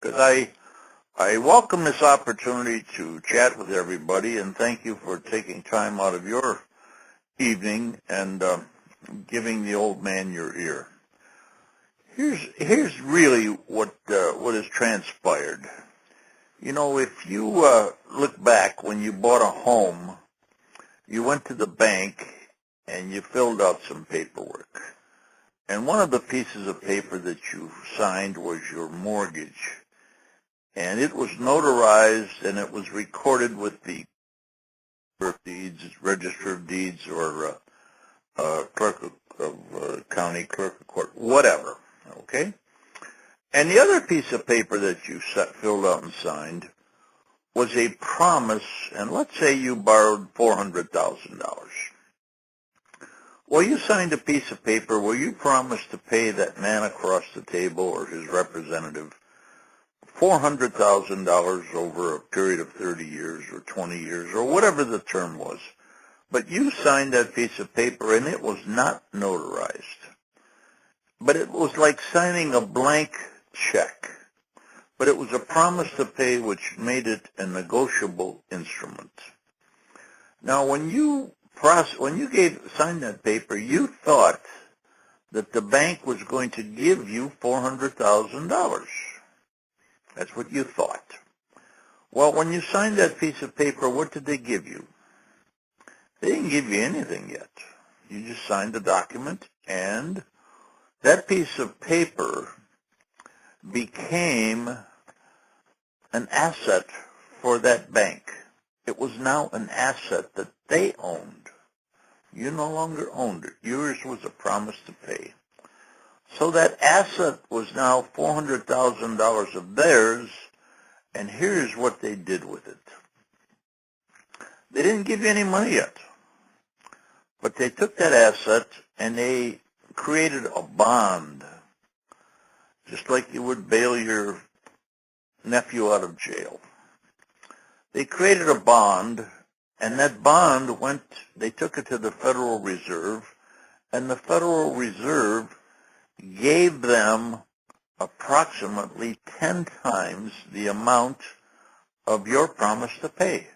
because I welcome this opportunity to chat with everybody, and thank you for taking time out of your evening and giving the old man your ear. Here's really what has transpired. You know, if you look back when you bought a home, you went to the bank and you filled out some paperwork. And one of the pieces of paper that you signed was your mortgage. And it was notarized and it was recorded with the Register of Deeds, or clerk of county, clerk of court, whatever. Okay? And the other piece of paper that you filled out and signed was a promise, and let's say you borrowed $400,000. Well, you signed a piece of paper where you promised to pay that man across the table or his representative $400,000 over a period of 30 years or 20 years or whatever the term was. But you signed that piece of paper and it was not notarized. But it was like signing a blank check. But it was a promise to pay, which made it a negotiable instrument. Now, when you signed that paper, you thought that the bank was going to give you $400,000. That's what you thought. Well, when you signed that piece of paper, what did they give you? They didn't give you anything yet. You just signed the document, and that piece of paper became an asset for that bank. It was now an asset that they owned. You no longer owned it. Yours was a promise to pay. So that asset was now $400,000 of theirs, and here's what they did with it. They didn't give you any money yet, but they took that asset and they created a bond, just like you would bail your nephew out of jail. They created a bond, and that bond they took it to the Federal Reserve, and the Federal Reserve gave them approximately 10 times the amount of your promise to pay.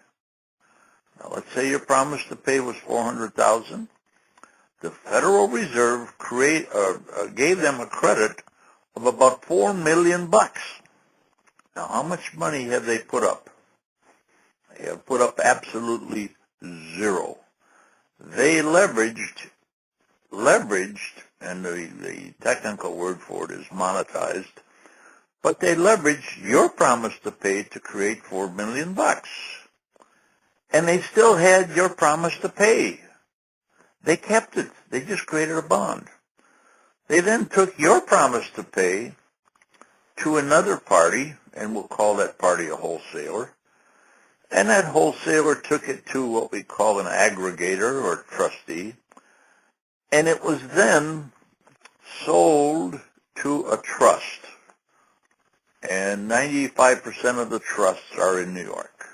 Now, let's say your promise to pay was $400,000. The Federal Reserve gave them a credit of about $4 million. Now, how much money have they put up? They have put up absolutely zero. They leveraged, and the technical word for it is monetized, but they leveraged your promise to pay to create $4 million. And they still had your promise to pay. They kept it. They just created a bond. They then took your promise to pay to another party, and we'll call that party a wholesaler, and that wholesaler took it to what we call an aggregator or trustee, and it was then sold to a trust. And 95% of the trusts are in New York.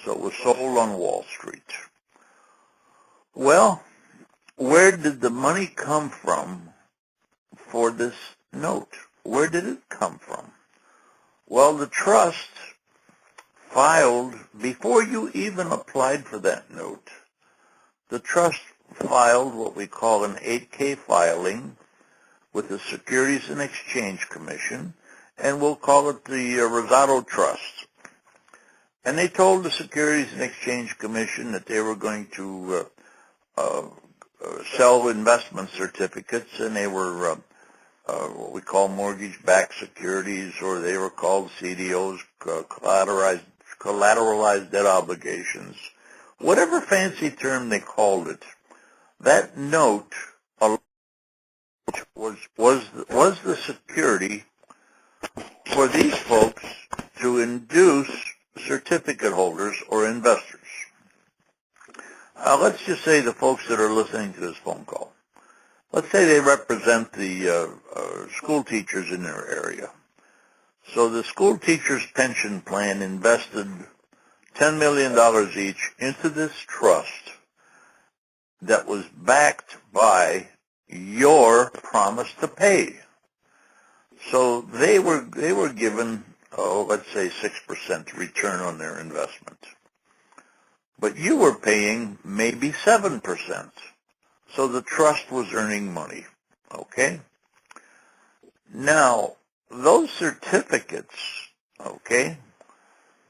So it was sold on Wall Street. Well, where did the money come from for this note? Where did it come from? Well, the trust filed, before you even applied for that note, the trust filed what we call an 8K filing with the Securities and Exchange Commission, and we'll call it the Rosado Trust. And they told the Securities and Exchange Commission that they were going to sell investment certificates, and they were what we call mortgage-backed securities, or they were called CDOs, collateralized debt obligations. Whatever fancy term they called it, that note was the security for these folks to induce certificate holders or investors. Let's just say the folks that are listening to this phone call, let's say they represent the school teachers in their area. So the school teachers' pension plan invested $10 million each into this trust that was backed by your promise to pay. So they were given let's say 6% return on their investment. But you were paying maybe 7%. So the trust was earning money. Okay? Now, those certificates, okay,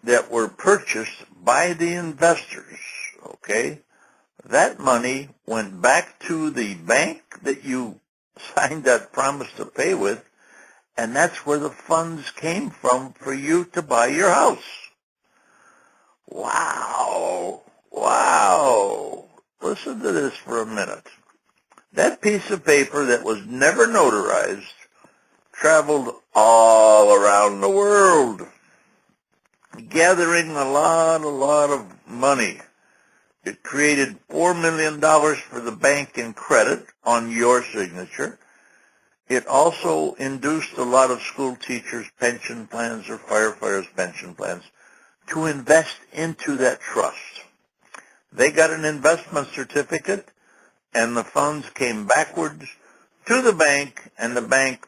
that were purchased by the investors, okay, that money went back to the bank that you signed that promise to pay with, and that's where the funds came from for you to buy your house. Wow. Wow. Listen to this for a minute. That piece of paper that was never notarized traveled all around the world, gathering a lot of money. It created $4 million for the bank in credit on your signature. It also induced a lot of school teachers' pension plans or firefighters' pension plans to invest into that trust. They got an investment certificate, and the funds came backwards to the bank, and the bank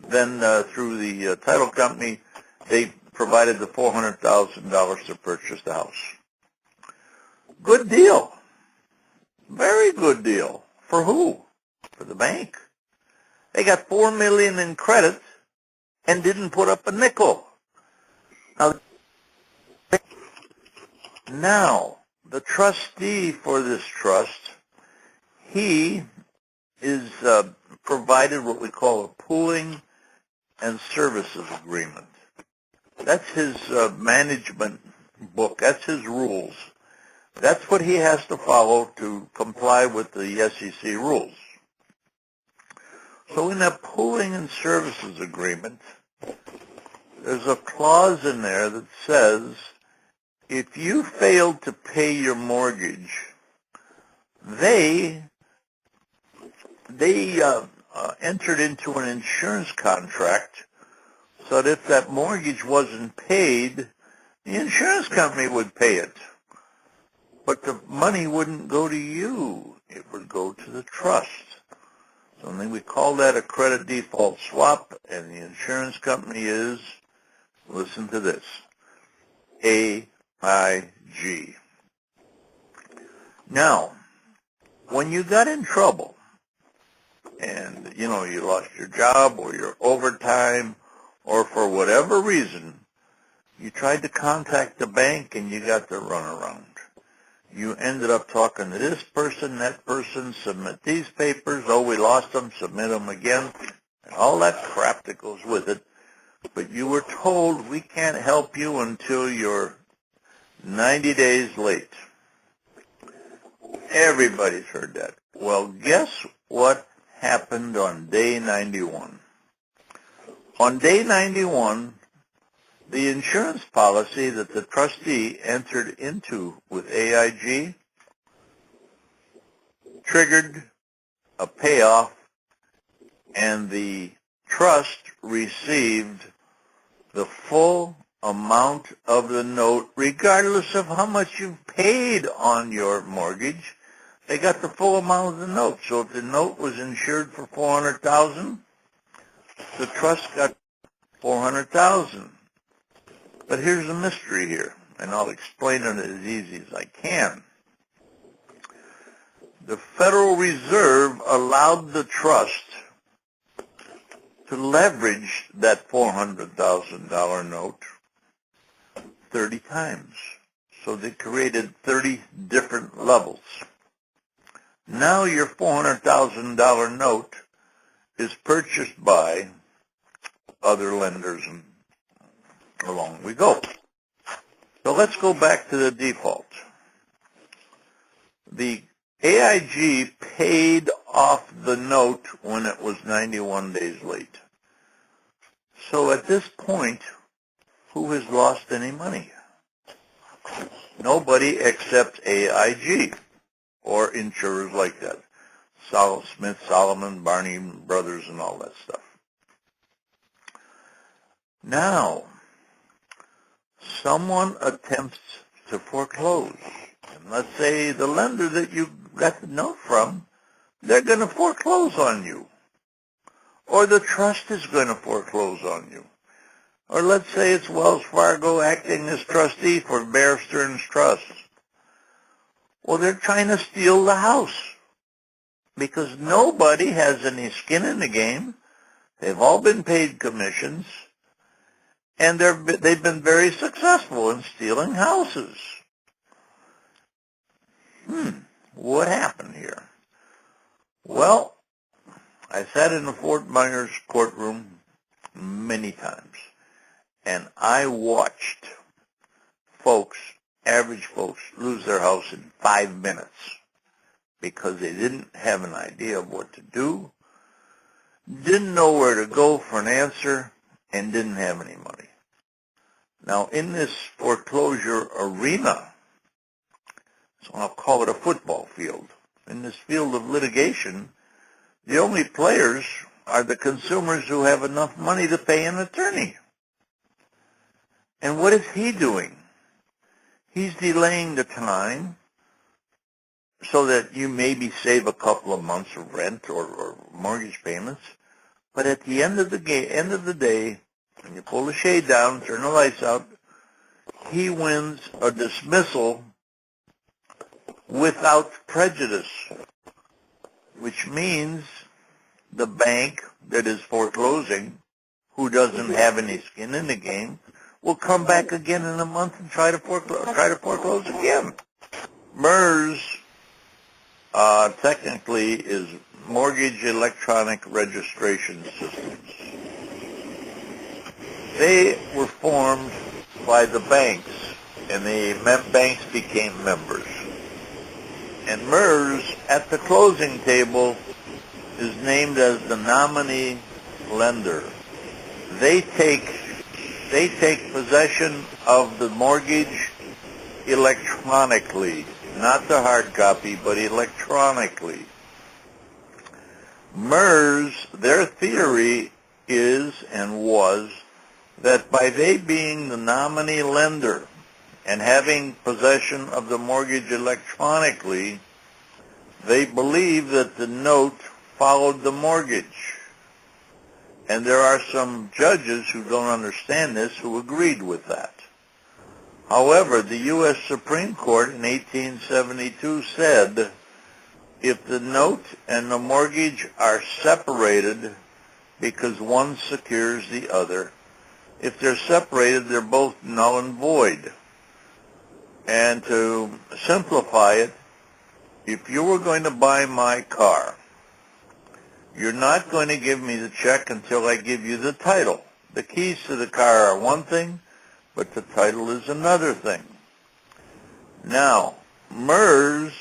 then, through the title company, they provided the $400,000 to purchase the house. Good deal. Very good deal. For who? For the bank. They got $4 million in credit and didn't put up a nickel. Now, the trustee for this trust, he is provided what we call a pooling and services agreement. That's his management book. That's his rules. That's what he has to follow to comply with the SEC rules. So in that pooling and services agreement, there's a clause in there that says if you fail to pay your mortgage, they entered into an insurance contract so that if that mortgage wasn't paid, the insurance company would pay it. But the money wouldn't go to you. It would go to the trust. So then we call that a credit default swap, and the insurance company is, listen to this, AIG. Now, when you got in trouble, and, you lost your job or your overtime, or for whatever reason, you tried to contact the bank and you got the runaround. You ended up talking to this person, that person, submit these papers, oh, we lost them, submit them again, and all that crap that goes with it. But you were told we can't help you until you're 90 days late. Everybody's heard that. Well, guess what happened on day 91? On day 91, the insurance policy that the trustee entered into with AIG triggered a payoff, and the trust received the full amount of the note, regardless of how much you've paid on your mortgage. They got the full amount of the note. So if the note was insured for $400,000, the trust got $400,000. But here's a mystery here, and I'll explain it as easy as I can. The Federal Reserve allowed the trust to leverage that $400,000 note 30 times. So they created 30 different levels. Now your $400,000 note is purchased by other lenders, and along we go. So let's go back to the default. The AIG paid off the note when it was 91 days late. So at this point, who has lost any money? Nobody except AIG or insurers like that. Smith, Solomon, Barney Brothers, and all that stuff. Now, someone attempts to foreclose. And let's say the lender that you got the note from, they're going to foreclose on you. Or the trust is going to foreclose on you. Or let's say it's Wells Fargo acting as trustee for Bear Stearns Trust. Well, they're trying to steal the house because nobody has any skin in the game. They've all been paid commissions, and they've been very successful in stealing houses. What happened here? Well, I sat in the Fort Myers courtroom many times, and I watched folks, average folks, lose their house in 5 minutes because they didn't have an idea of what to do, didn't know where to go for an answer, and didn't have any money. Now, in this foreclosure arena, so I'll call it a football field, in this field of litigation, the only players are the consumers who have enough money to pay an attorney. And what is he doing? He's delaying the time so that you maybe save a couple of months of rent or mortgage payments. But at the end of the day, when you pull the shade down, turn the lights out, he wins a dismissal without prejudice, which means the bank that is foreclosing, who doesn't have any skin in the game, will come back again in a month and try to foreclose again. MERS technically is Mortgage Electronic Registration Systems. They were formed by the banks, and the banks became members. And MERS, at the closing table, is named as the nominee lender. They take possession of the mortgage electronically, not the hard copy, but electronically. MERS, their theory is and was that by they being the nominee lender and having possession of the mortgage electronically, they believe that the note followed the mortgage. And there are some judges who don't understand this who agreed with that. However, the U.S. Supreme Court in 1872 said if the note and the mortgage are separated because one secures the other, if they're separated, they're both null and void. And to simplify it, if you were going to buy my car, you're not going to give me the check until I give you the title. The keys to the car are one thing, but the title is another thing. Now, MERS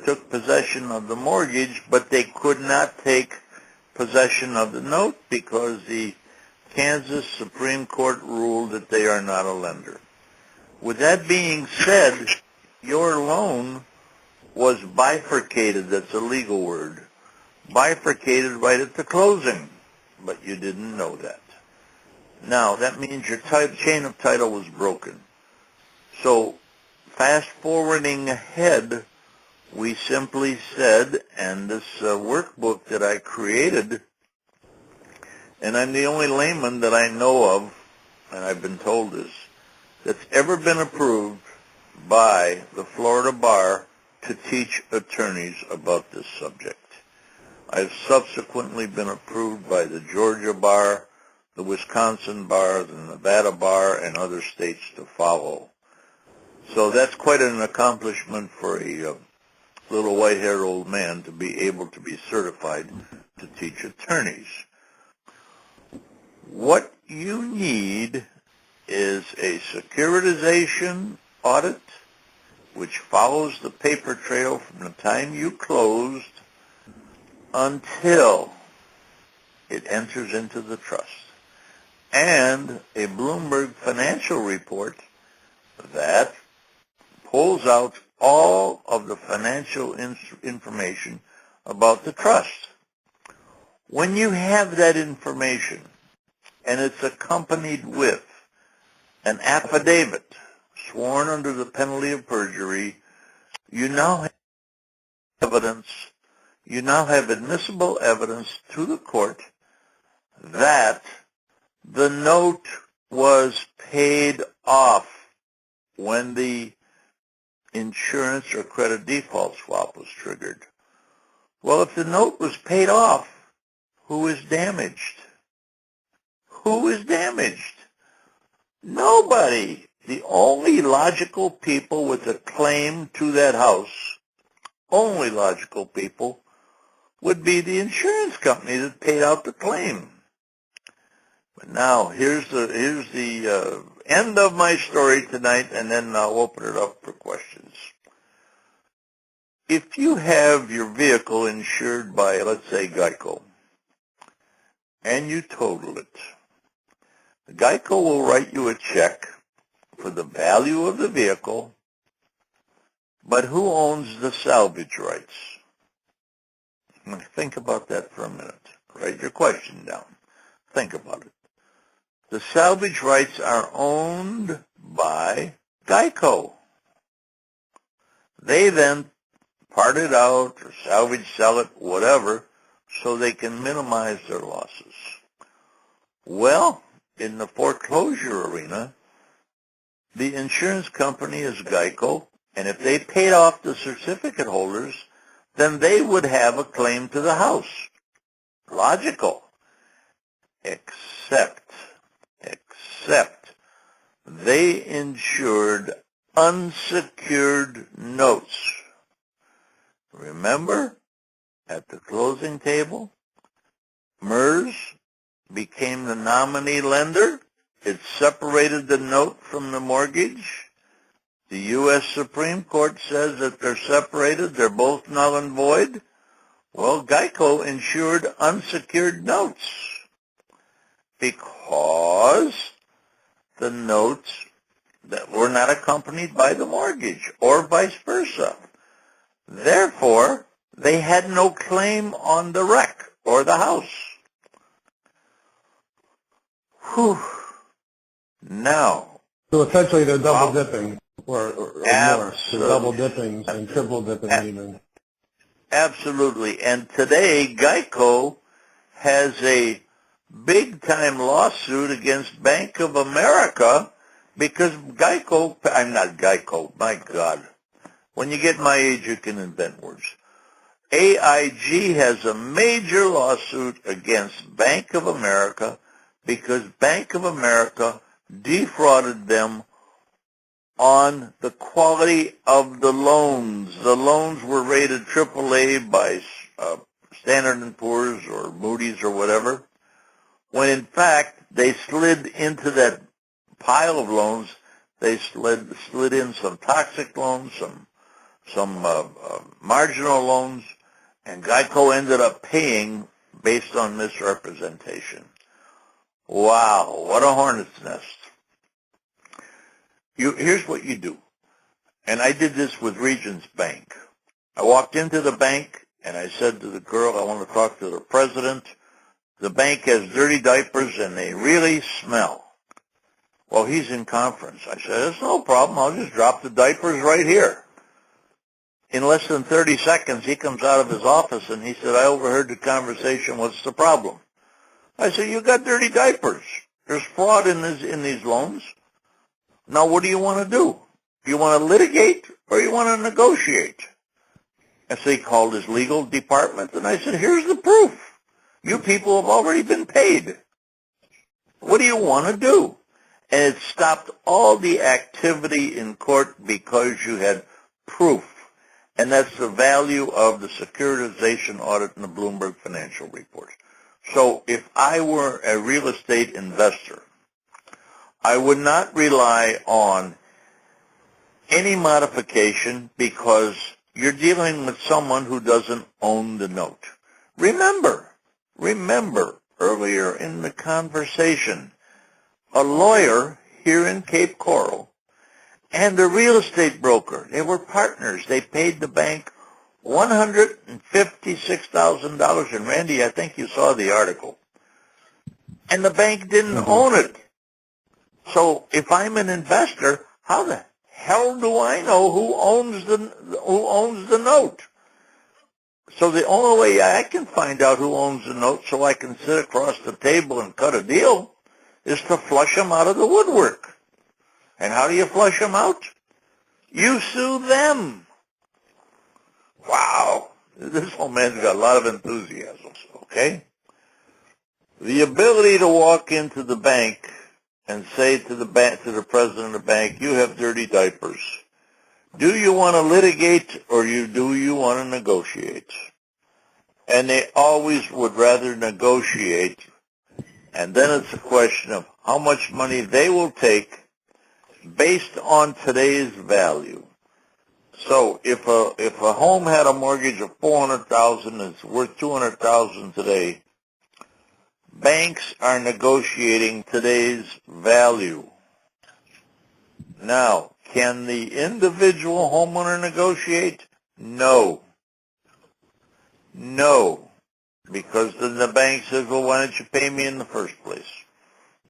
took possession of the mortgage, but they could not take possession of the note because the Kansas Supreme Court ruled that they are not a lender. With that being said, your loan was bifurcated. That's a legal word. Bifurcated right at the closing, but you didn't know that. Now, that means your chain of title was broken. So, fast forwarding ahead, we simply said, and this workbook that I created, and I'm the only layman that I know of, and I've been told this, that's ever been approved by the Florida Bar to teach attorneys about this subject. I've subsequently been approved by the Georgia Bar, the Wisconsin Bar, the Nevada Bar, and other states to follow. So that's quite an accomplishment for a little white-haired old man to be able to be certified to teach attorneys. What you need is a securitization audit which follows the paper trail from the time you closed until it enters into the trust, and a Bloomberg financial report that pulls out all of the financial information about the trust. When you have that information and it's accompanied with an affidavit sworn under the penalty of perjury, you now have evidence, you now have admissible evidence to the court that The note was paid off when the insurance or credit default swap was triggered. Well, if the note was paid off, who is damaged? Who is damaged? Nobody. The only logical people with a claim to that house, only logical people, would be the insurance company that paid out the claim. But now, here's the end of my story tonight, and then I'll open it up for questions. If you have your vehicle insured by, let's say, Geico, and you total it, Geico will write you a check for the value of the vehicle, but who owns the salvage rights? Think about that for a minute. Write your question down. Think about it. The salvage rights are owned by Geico. They then part it out or salvage, sell it, whatever, so they can minimize their losses. Well, in the foreclosure arena, the insurance company is Geico, and if they paid off the certificate holders, then they would have a claim to the house. Logical. Except they insured unsecured notes. Remember, at the closing table, MERS became the nominee lender. It separated the note from the mortgage. The U.S. Supreme Court says that they're separated. They're both null and void. Well, Geico insured unsecured notes because the notes that were not accompanied by the mortgage or vice versa. Therefore, they had no claim on the wreck or the house. Whew. Now. So essentially they're double dipping or more. They're double dipping and triple dipping even. Absolutely. And today, Geico has a big-time lawsuit against Bank of America because Geico, I'm not Geico, my God. When you get my age, you can invent words. AIG has a major lawsuit against Bank of America because Bank of America defrauded them on the quality of the loans. The loans were rated AAA by Standard & Poor's or Moody's or whatever, when in fact they slid into that pile of loans. They slid in some toxic loans, some marginal loans, and Geico ended up paying based on misrepresentation. Wow, what a hornet's nest. Here's what you do, and I did this with Regions Bank. I walked into the bank, and I said to the girl, I want to talk to the president. The bank has dirty diapers, and they really smell. Well, he's in conference. I said, it's no problem. I'll just drop the diapers right here. In less than 30 seconds, he comes out of his office, and he said, I overheard the conversation. What's the problem? I said, you got dirty diapers. There's fraud in these loans. Now, what do you want to do? Do you want to litigate or you want to negotiate? And so he called his legal department, and I said, here's the proof. You people have already been paid. What do you want to do? And it stopped all the activity in court because you had proof. And that's the value of the securitization audit in the Bloomberg Financial Report. So if I were a real estate investor, I would not rely on any modification because you're dealing with someone who doesn't own the note. Remember earlier in the conversation, a lawyer here in Cape Coral and a real estate broker, they were partners. They paid the bank $156,000. And Randy, I think you saw the article. And the bank didn't own it. So if I'm an investor, how the hell do I know who owns the note? So the only way I can find out who owns the note so I can sit across the table and cut a deal is to flush them out of the woodwork. And how do you flush them out? You sue them. Wow. This old man's got a lot of enthusiasm, okay? The ability to walk into the bank and say to the president of the bank, you have dirty diapers. Do you want to litigate or do you want to negotiate? And they always would rather negotiate. And then it's a question of how much money they will take based on today's value. So if a home had a mortgage of $400,000 and it's worth $200,000 today, banks are negotiating today's value. Now, can the individual homeowner negotiate? No. No. Because then the bank says, well, why don't you pay me in the first place?